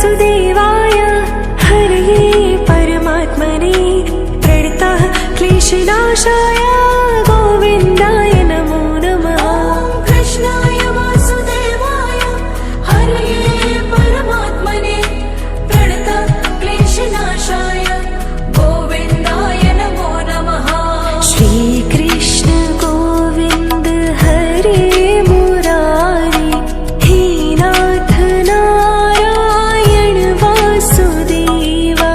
वासुदेवाय हरये परमात्मने प्रणतः क्लेशनाशाय गोविन्दाय नमो नमः। कृष्णाय वासुदेवाय हरये परमात्मने प्रणतः क्लेशनाशाय गोविन्दाय नमो नमः। श्री कृष्ण गोविंद हरे मुरारी हे नाथ नारायण वासुदेवा।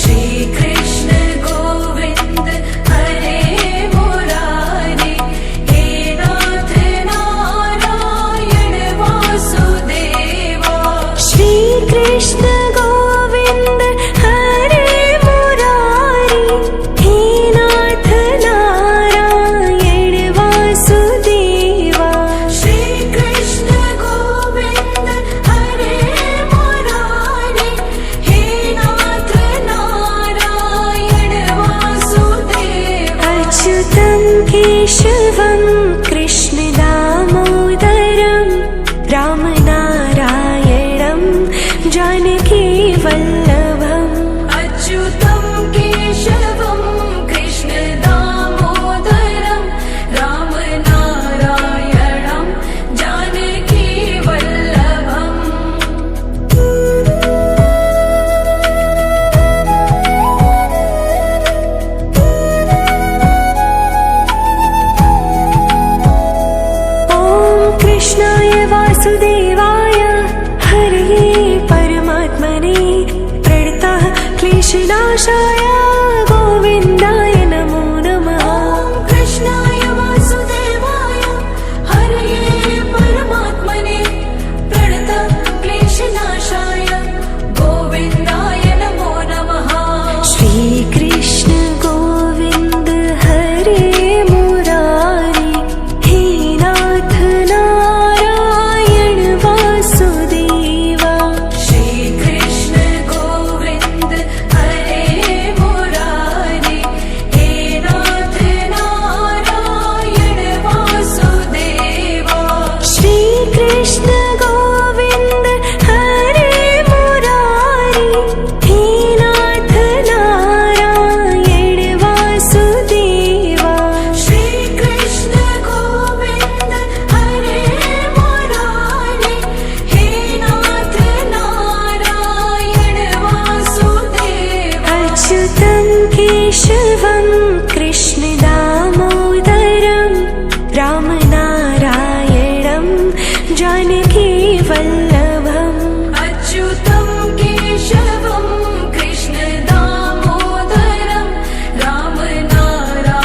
श्री कृष्ण गोविंद हरे मुरारी हे नाथ नारायण वासुदेवा। श्री कृष्ण गोविंद हरे मुरारी हे नाथ नारायण वासुदेवा। श्री कृष्ण गोविंद हरे मुरारी हे नाथ नारायण वासुदेवा। अच्युतं केशवं कृष्ण दामोदरं रामनारायणं जानकी वल्लभम्। अच्युतं केशवं कृष्ण दामोदरं रामनारायणं जानकी वल्लभम्। ॐ कृष्णाय वासुदेवाय हरये परमात्मने प्रणतः क्लेशनाशाय गोविन्दाय नमो नमः। कृष्णाय वासुदेवाय हरये परमात्मने प्रणतः क्लेशनाशाय गोविन्दाय नमो नमः। श्री कृष्ण गोविंद हरे मुरारी हे नाथ नारायण वासुदेवा। श्री कृष्ण गोविंद हरे मुरारी हे नाथ नारायण वासुदेवा। श्री कृष्ण गोविंद हरे मुरारी हे नाथ नारायण वासुदेवा। श्री कृष्ण गोविंद हरे मुरारी हे नाथ नारायण वासुदेवा। अच्युतं केशवं कृष्ण दामोदरं रामनारायणं जानकी वल्लभम्। अच्युतं केशवं कृष्ण दामोदरं रामनारायणं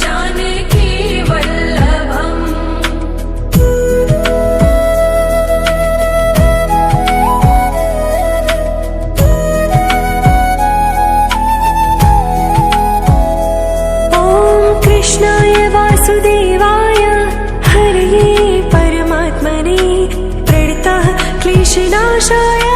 जानकी वल्लभम्। ॐ कृष्णाय वासुदेवाय हरये परमात्मने प्रणतः क्लेशनाशाय